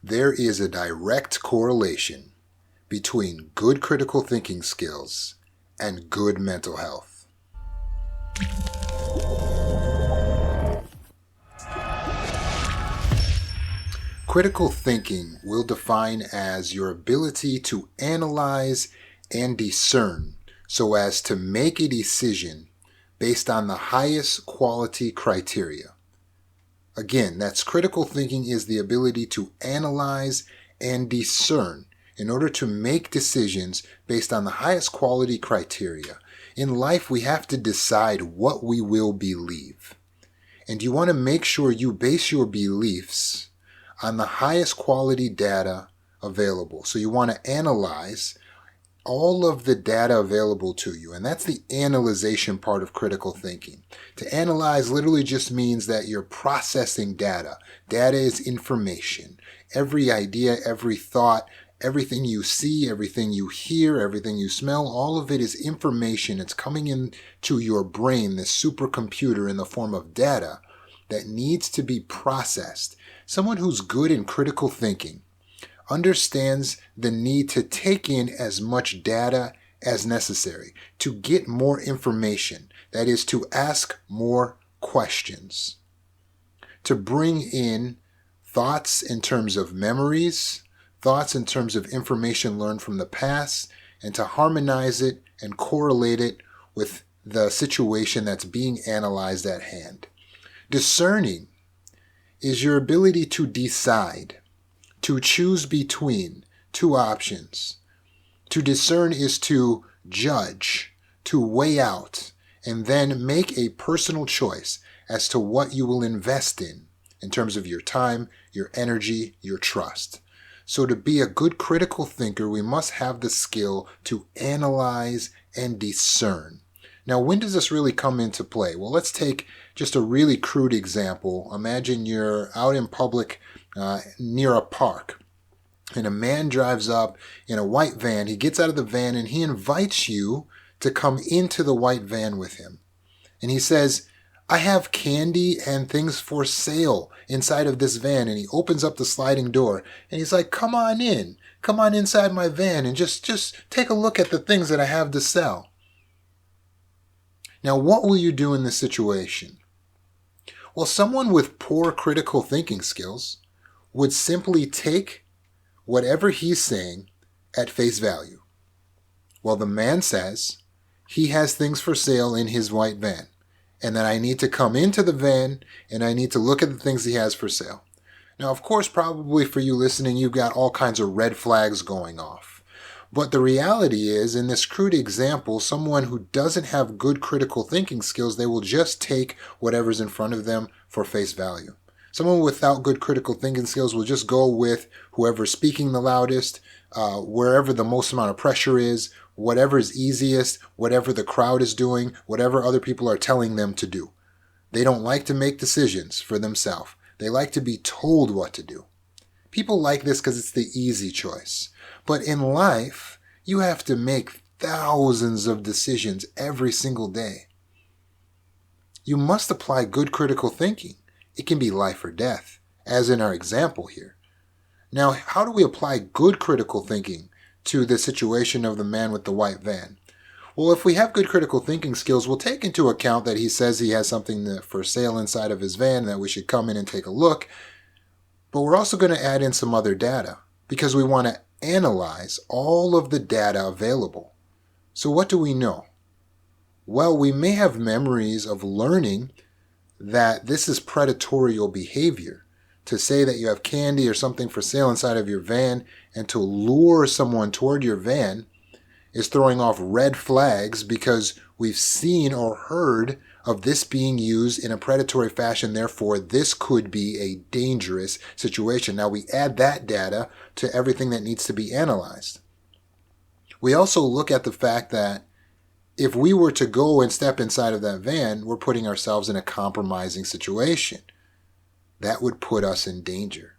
There is a direct correlation between good critical thinking skills and good mental health. Critical thinking we'll define as your ability to analyze and discern so as to make a decision based on the highest quality criteria. Again, that's critical thinking is the ability to analyze and discern in order to make decisions based on the highest quality criteria. In life, we have to decide what we will believe. And you want to make sure you base your beliefs on the highest quality data available. So you want to analyze all of the data available to you. And that's the analyzation part of critical thinking. To analyze literally just means that you're processing data. Data is information. Every idea, every thought, everything you see, everything you hear, everything you smell, all of it is information. It's coming into your brain, this supercomputer in the form of data that needs to be processed. Someone who's good in critical thinking understands the need to take in as much data as necessary, to get more information, that is, to ask more questions, to bring in thoughts in terms of memories, thoughts in terms of information learned from the past, and to harmonize it and correlate it with the situation that's being analyzed at hand. Discerning is your ability to decide, to choose between two options. To discern is to judge, to weigh out, and then make a personal choice as to what you will invest in terms of your time, your energy, your trust. So to be a good critical thinker, we must have the skill to analyze and discern. Now, when does this really come into play? Well, let's take just a really crude example. Imagine you're out in public near a park, and a man drives up in a white van. He gets out of the van and he invites you to come into the white van with him. And he says, I have candy and things for sale inside of this van. And he opens up the sliding door and he's like, come on in. Come on inside my van and just take a look at the things that I have to sell. Now, what will you do in this situation? Well, someone with poor critical thinking skills would simply take whatever he's saying at face value. Well, the man says he has things for sale in his white van, and that I need to come into the van and I need to look at the things he has for sale. Now, of course, probably for you listening, you've got all kinds of red flags going off. But the reality is, in this crude example, someone who doesn't have good critical thinking skills, they will just take whatever's in front of them for face value. Someone without good critical thinking skills will just go with whoever's speaking the loudest, wherever the most amount of pressure is, whatever is easiest, whatever the crowd is doing, whatever other people are telling them to do. They don't like to make decisions for themselves. They like to be told what to do. People like this because it's the easy choice. But in life, you have to make thousands of decisions every single day. You must apply good critical thinking. It can be life or death, as in our example here. Now, how do we apply good critical thinking to the situation of the man with the white van? Well, if we have good critical thinking skills, we'll take into account that he says he has something for sale inside of his van, that we should come in and take a look. But we're also going to add in some other data because we want to analyze all of the data available. So what do we know? Well, we may have memories of learning that this is predatorial behavior. To say that you have candy or something for sale inside of your van and to lure someone toward your van is throwing off red flags because we've seen or heard of this being used in a predatory fashion. Therefore, this could be a dangerous situation. Now, we add that data to everything that needs to be analyzed. We also look at the fact that if we were to go and step inside of that van, we're putting ourselves in a compromising situation. That would put us in danger.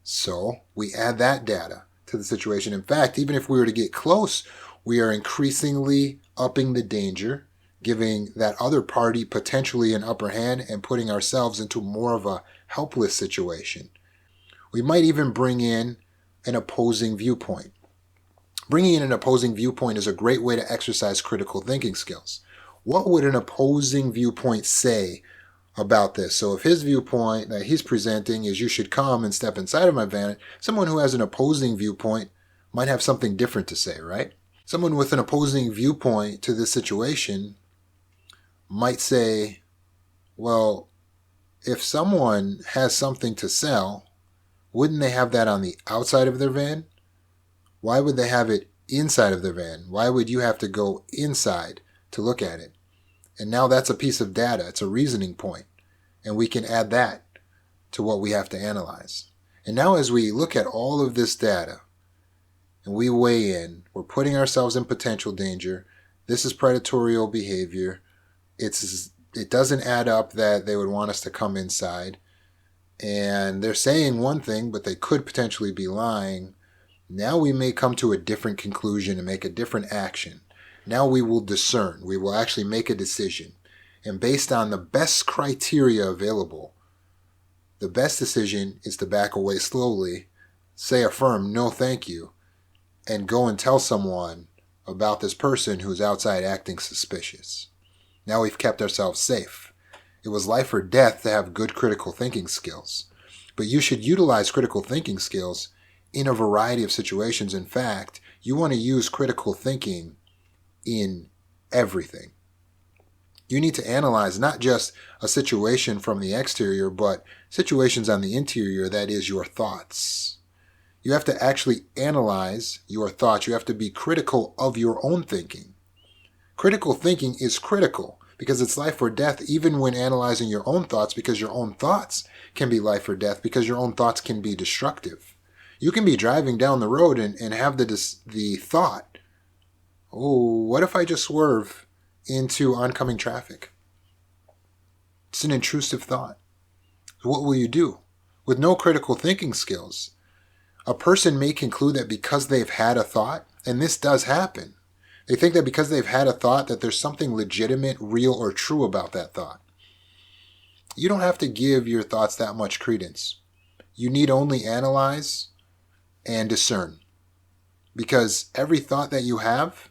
So we add that data to the situation. In fact, even if we were to get close, we are increasingly upping the danger, giving that other party potentially an upper hand and putting ourselves into more of a helpless situation. We might even bring in an opposing viewpoint. Bringing in an opposing viewpoint is a great way to exercise critical thinking skills. What would an opposing viewpoint say about this? So if his viewpoint that he's presenting is you should come and step inside of my van, someone who has an opposing viewpoint might have something different to say, right? Someone with an opposing viewpoint to this situation might say, well, if someone has something to sell, wouldn't they have that on the outside of their van? Why would they have it inside of their van? Why would you have to go inside to look at it? And now that's a piece of data. It's a reasoning point. And we can add that to what we have to analyze. And now as we look at all of this data and we weigh in, we're putting ourselves in potential danger. This is predatorial behavior. It doesn't add up that they would want us to come inside. And they're saying one thing, but they could potentially be lying. Now we may come to a different conclusion and make a different action. Now we will discern. We will actually make a decision. And based on the best criteria available, the best decision is to back away slowly, say a firm no thank you, and go and tell someone about this person who's outside acting suspicious. Now we've kept ourselves safe. It was life or death to have good critical thinking skills. But you should utilize critical thinking skills in a variety of situations. In fact, you want to use critical thinking in everything. You need to analyze not just a situation from the exterior, but situations on the interior, that is, your thoughts. You have to actually analyze your thoughts. You have to be critical of your own thinking. Critical thinking is critical because it's life or death even when analyzing your own thoughts, because your own thoughts can be life or death, because your own thoughts can be destructive. You can be driving down the road and have the thought, oh, what if I just swerve into oncoming traffic? It's an intrusive thought. What will you do? With no critical thinking skills, a person may conclude that because they've had a thought, and this does happen, they think that because they've had a thought that there's something legitimate, real, or true about that thought. You don't have to give your thoughts that much credence. You need only analyze and discern. Because every thought that you have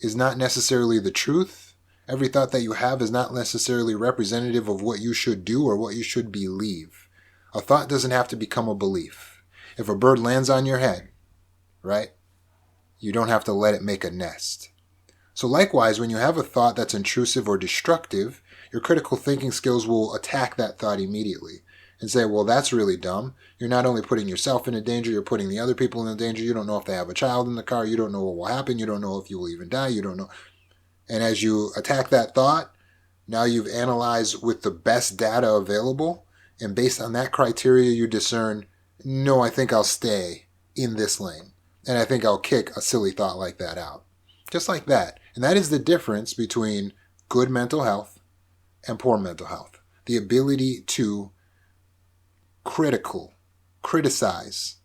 is not necessarily the truth. Every thought that you have is not necessarily representative of what you should do or what you should believe. A thought doesn't have to become a belief. If a bird lands on your head, right, you don't have to let it make a nest. So likewise, when you have a thought that's intrusive or destructive, your critical thinking skills will attack that thought immediately and say, well, that's really dumb. You're not only putting yourself in a danger, you're putting the other people in danger. You don't know if they have a child in the car. You don't know what will happen. You don't know if you will even die. You don't know. And as you attack that thought, now you've analyzed with the best data available. And based on that criteria, you discern, no, I think I'll stay in this lane. And I think I'll kick a silly thought like that out. Just like that. And that is the difference between good mental health and poor mental health. The ability to criticize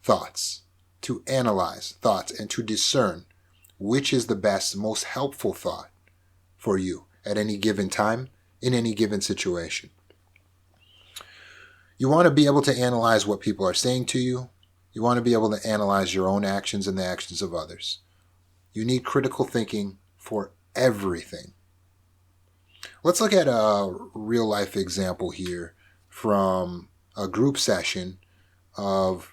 thoughts, to analyze thoughts, and to discern which is the best, most helpful thought for you at any given time, in any given situation. You want to be able to analyze what people are saying to you. You want to be able to analyze your own actions and the actions of others. You need critical thinking for everything. Let's look at a real life example here from a group session of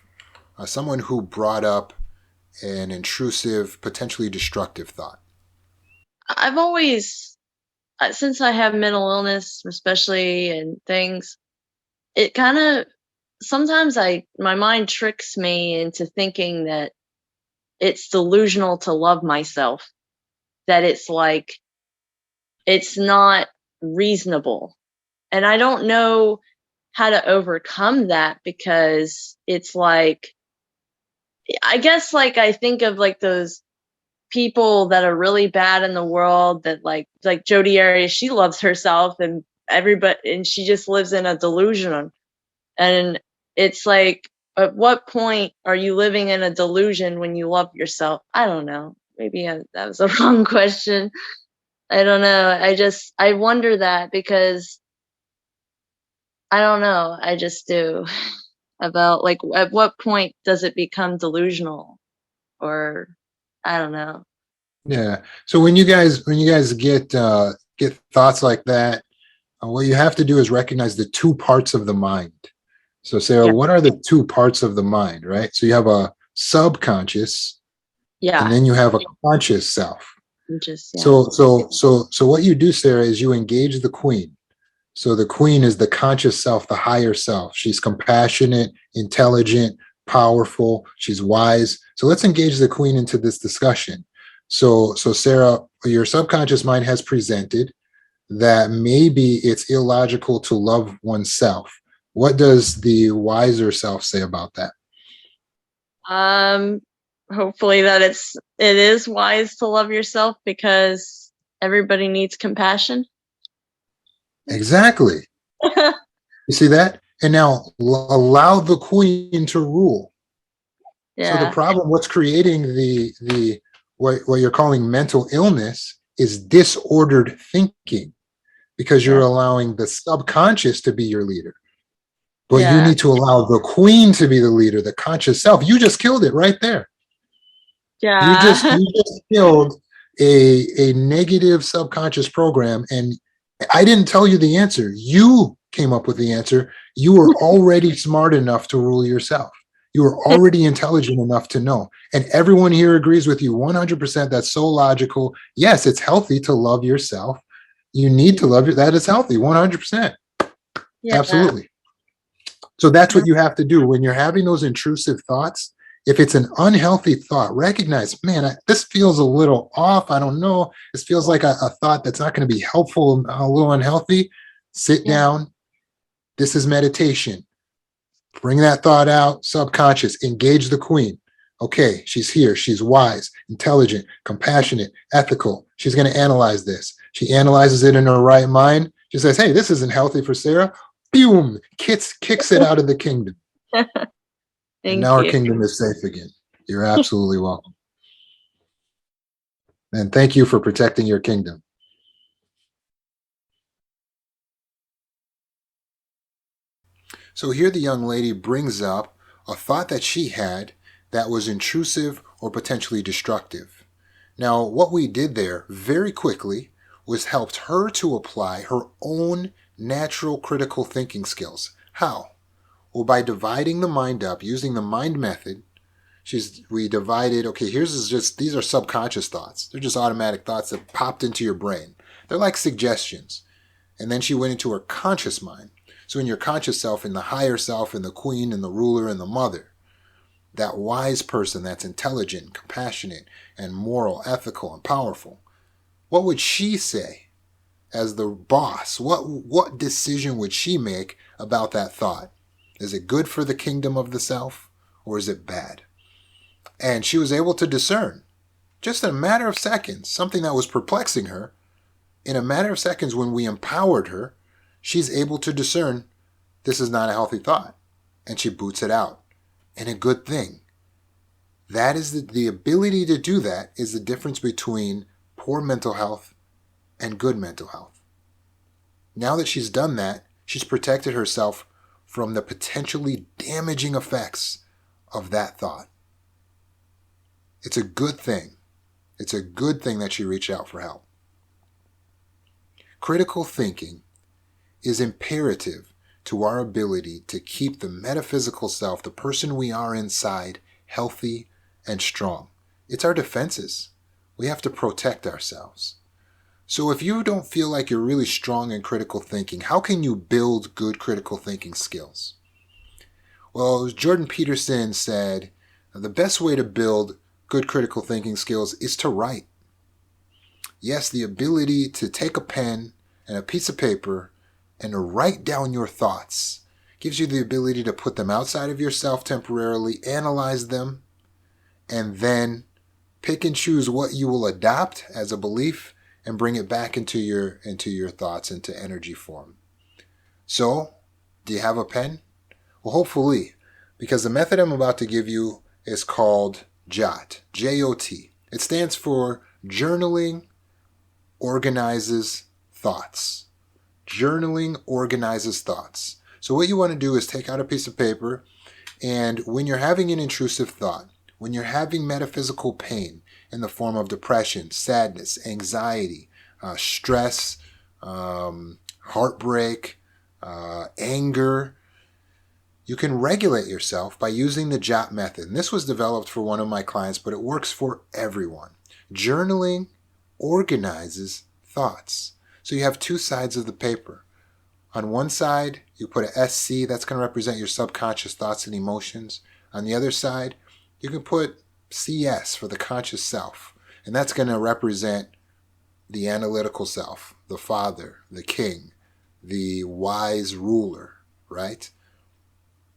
someone who brought up an intrusive, potentially destructive thought. I've always, since I have mental illness, especially and things, it kind of sometimes my mind tricks me into thinking that it's delusional to love myself, that it's like it's not reasonable. And I don't know how to overcome that because it's like, I guess, like, I think of like those people that are really bad in the world that like Jodi Arias, she loves herself and everybody, and she just lives in a delusion. And it's like, at what point are you living in a delusion when you love yourself? I don't know. Maybe that was a wrong question. I don't know. I wonder that because I don't know. I just do. about like at what point does it become delusional, or I don't know. Yeah. So when you guys get thoughts like that, what you have to do is recognize the two parts of the mind. So, Sarah, Yeah. what are the two parts of the mind, right? So you have a subconscious, and Yeah. then you have a conscious self. Just yeah. So what you do, Sarah, is you engage the queen. So the queen is the conscious self, the higher self. She's compassionate, intelligent, powerful. She's wise. So let's engage the queen into this discussion. So Sarah, your subconscious mind has presented that maybe it's illogical to love oneself. What does the wiser self say about that? Um, hopefully that it is wise to love yourself because everybody needs compassion. Exactly. You see that? And now allow the queen to rule. So the Yeah. problem, what's creating the what you're calling mental illness is disordered thinking because you're Yeah. allowing the subconscious to be your leader. But you Yeah. need to allow the queen to be the leader, the conscious self. You just killed it right there. You just Yeah. you just killed a negative subconscious program, and I didn't tell you the answer. You came up with the answer. You were already smart enough to rule yourself. You were already intelligent enough to know. And everyone here agrees with you 100%. That's so logical. Yes, it's healthy to love yourself. You need to love your that is healthy 100%. Yeah. Absolutely. So that's what you have to do when you're having those intrusive thoughts. If it's an unhealthy thought, recognize, man, this feels a little off. I don't know. This feels like a thought that's not going to be helpful, a little unhealthy. Sit Yeah. down. This is meditation. Bring that thought out, subconscious, engage the queen. Okay, she's here. She's wise, intelligent, compassionate, ethical. She's going to analyze this. She analyzes it in her right mind. She says, hey, this isn't healthy for Sarah. Boom, kicks it out of the kingdom. And now Thank our you. kingdom is safe again. You're absolutely welcome. And thank you for protecting your kingdom. So here the young lady brings up a thought that she had that was intrusive or potentially destructive. Now, what we did there very quickly was helped her to apply her own natural critical thinking skills. How? Well, by dividing the mind up using the mind method. We divided, okay, these are subconscious thoughts. They're just automatic thoughts that popped into your brain. They're like suggestions. And then she went into her conscious mind. So in your conscious self, in the higher self, in the queen, in the ruler, and the mother, that wise person that's intelligent, compassionate, and moral, ethical, and powerful, what would she say as the boss? What decision would she make about that thought? Is it good for the kingdom of the self, or is it bad? And she was able to discern, just in a matter of seconds, something that was perplexing her. In a matter of seconds, when we empowered her, she's able to discern this is not a healthy thought. And she boots it out. And a good thing. That is the ability to do that is the difference between poor mental health and good mental health. Now that she's done that, she's protected herself from the potentially damaging effects of that thought. It's a good thing. It's a good thing that she reached out for help. Critical thinking is imperative to our ability to keep the metaphysical self, the person we are inside, healthy and strong. It's our defenses. We have to protect ourselves. So if you don't feel like you're really strong in critical thinking, how can you build good critical thinking skills? Well, Jordan Peterson said, the best way to build good critical thinking skills is to write. Yes, the ability to take a pen and a piece of paper and to write down your thoughts gives you the ability to put them outside of yourself temporarily, analyze them, and then pick and choose what you will adopt as a belief and bring it back into your thoughts, into energy form. So, do you have a pen? Well, hopefully, because the method I'm about to give you is called JOT, J-O-T. It stands for Journaling Organizes Thoughts. Journaling organizes thoughts. So what you want to do is take out a piece of paper, and when you're having an intrusive thought, when you're having metaphysical pain in the form of depression, sadness, anxiety, stress, heartbreak, anger, you can regulate yourself by using the JOT method. And this was developed for one of my clients, but it works for everyone. Journaling organizes thoughts. So you have two sides of the paper. On one side, you put a SC, that's going to represent your subconscious thoughts and emotions. On the other side, you can put CS for the conscious self, and that's going to represent the analytical self, the father, the king, the wise ruler, right?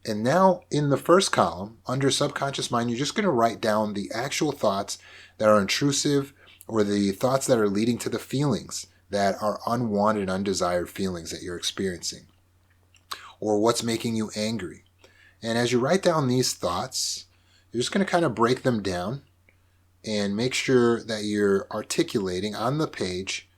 And now in the first column, under subconscious mind, you're just going to write down the actual thoughts that are intrusive or the thoughts that are leading to the feelings that are unwanted, undesired feelings that you're experiencing, or what's making you angry. And as you write down these thoughts, you're just going to kind of break them down and make sure that you're articulating on the page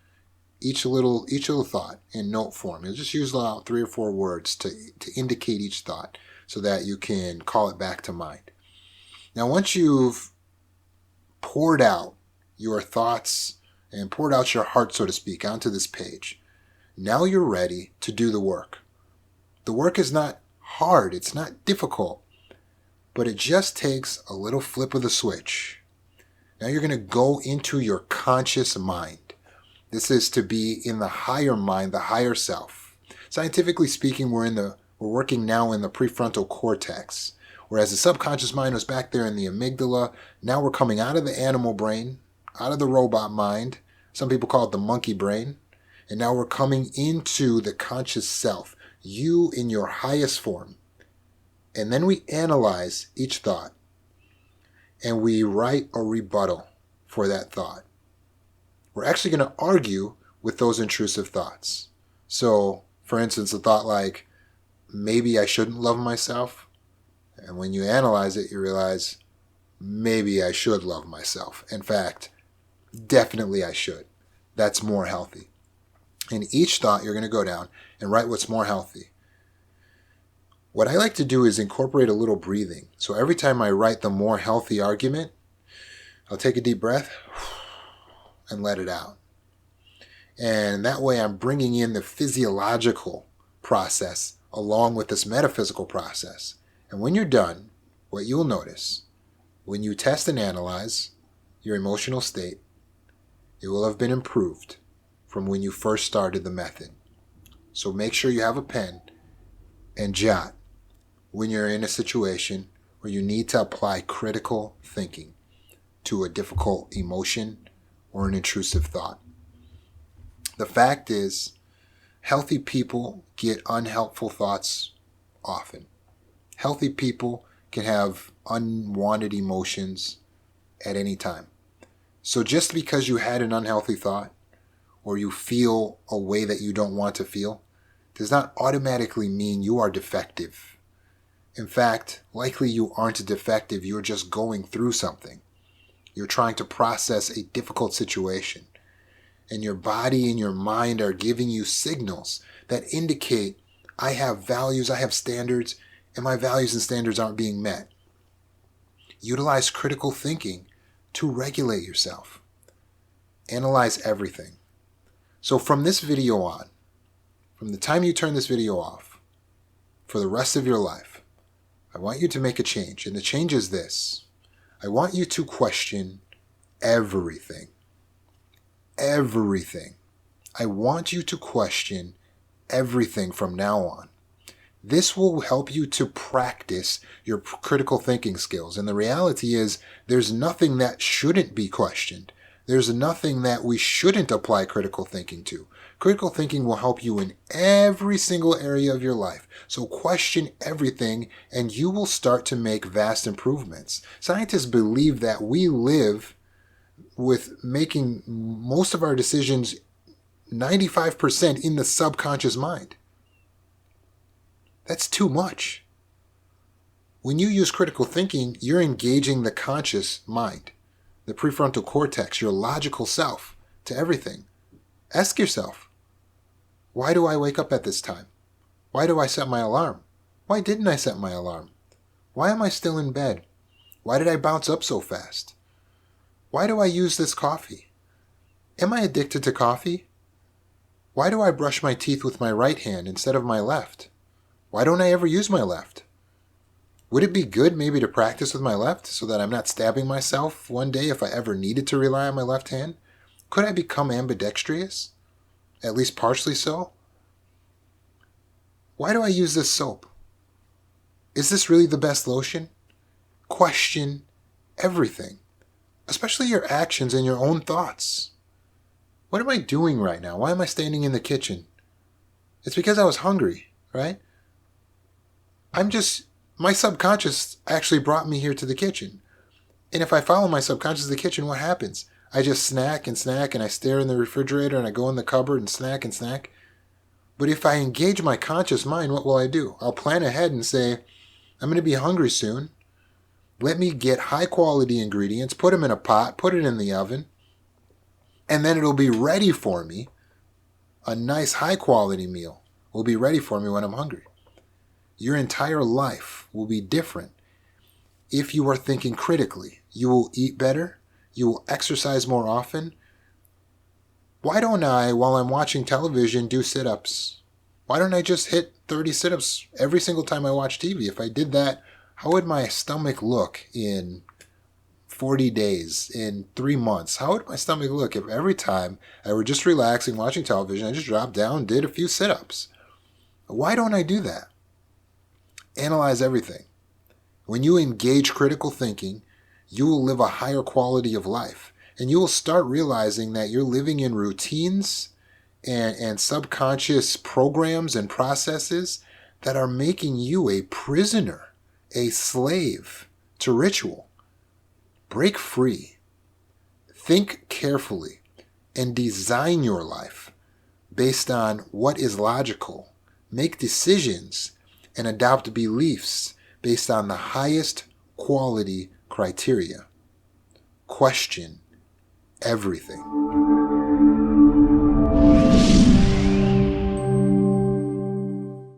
each little thought in note form. You'll just use about 3 or 4 words to indicate each thought so that you can call it back to mind. Now, once you've poured out your thoughts and poured out your heart, so to speak, onto this page, now you're ready to do the work. The work is not hard, it's not difficult, but it just takes a little flip of the switch. Now you're going to go into your conscious mind. This is to be in the higher mind, the higher self. Scientifically speaking, we're working now in the prefrontal cortex, whereas the subconscious mind was back there in the amygdala. Now we're coming out of the animal brain, out of the robot mind. Some people call it the monkey brain. And now we're coming into the conscious self, you in your highest form. And then we analyze each thought, and we write a rebuttal for that thought. We're actually going to argue with those intrusive thoughts. So, for instance, a thought like, maybe I shouldn't love myself. And when you analyze it, you realize, maybe I should love myself. In fact, definitely I should. That's more healthy. In each thought, you're going to go down and write what's more healthy. What I like to do is incorporate a little breathing. So every time I write the more healthy argument, I'll take a deep breath and let it out. And that way I'm bringing in the physiological process along with this metaphysical process. And when you're done, what you'll notice, when you test and analyze your emotional state, it will have been improved from when you first started the method. So make sure you have a pen and jot when you're in a situation where you need to apply critical thinking to a difficult emotion or an intrusive thought. The fact is, healthy people get unhelpful thoughts often. Healthy people can have unwanted emotions at any time. So just because you had an unhealthy thought or you feel a way that you don't want to feel does not automatically mean you are defective. In fact, likely you aren't defective, you're just going through something. You're trying to process a difficult situation. And your body and your mind are giving you signals that indicate, I have values, I have standards, and my values and standards aren't being met. Utilize critical thinking to regulate yourself. Analyze everything. So from this video on, from the time you turn this video off, for the rest of your life, I want you to make a change. And the change is this. I want you to question everything. Everything. I want you to question everything from now on. This will help you to practice your critical thinking skills. And the reality is, there's nothing that shouldn't be questioned. There's nothing that we shouldn't apply critical thinking to. Critical thinking will help you in every single area of your life. So question everything and you will start to make vast improvements. Scientists believe that we live with making most of our decisions 95% in the subconscious mind. That's too much. When you use critical thinking, you're engaging the conscious mind, the prefrontal cortex, your logical self, to everything. Ask yourself, why do I wake up at this time? Why do I set my alarm? Why didn't I set my alarm? Why am I still in bed? Why did I bounce up so fast? Why do I use this coffee? Am I addicted to coffee? Why do I brush my teeth with my right hand instead of my left? Why don't I ever use my left? Would it be good maybe to practice with my left so that I'm not stabbing myself one day if I ever needed to rely on my left hand? Could I become ambidextrous? At least partially so? Why do I use this soap? Is this really the best lotion? Question everything, especially your actions and your own thoughts. What am I doing right now? Why am I standing in the kitchen? It's because I was hungry, right? My subconscious actually brought me here to the kitchen. And if I follow my subconscious to the kitchen, what happens? I just snack and I stare in the refrigerator and I go in the cupboard and snack. But if I engage my conscious mind, what will I do? I'll plan ahead and say, I'm going to be hungry soon. Let me get high quality ingredients, put them in a pot, put it in the oven, and then it'll be ready for me. A nice high quality meal will be ready for me when I'm hungry. Your entire life will be different if you are thinking critically. You will eat better. You will exercise more often. Why don't I, while I'm watching television, do sit-ups? Why don't I just hit 30 sit-ups every single time I watch TV? If I did that, how would my stomach look in 40 days, in 3 months? How would my stomach look if every time I were just relaxing, watching television, I just dropped down, did a few sit-ups? Why don't I do that? Analyze everything. When you engage critical thinking, you will live a higher quality of life. And you will start realizing that you're living in routines and subconscious programs and processes that are making you a prisoner, a slave to ritual. Break free. Think carefully and design your life based on what is logical. Make decisions and adopt beliefs based on the highest quality criteria. Question everything.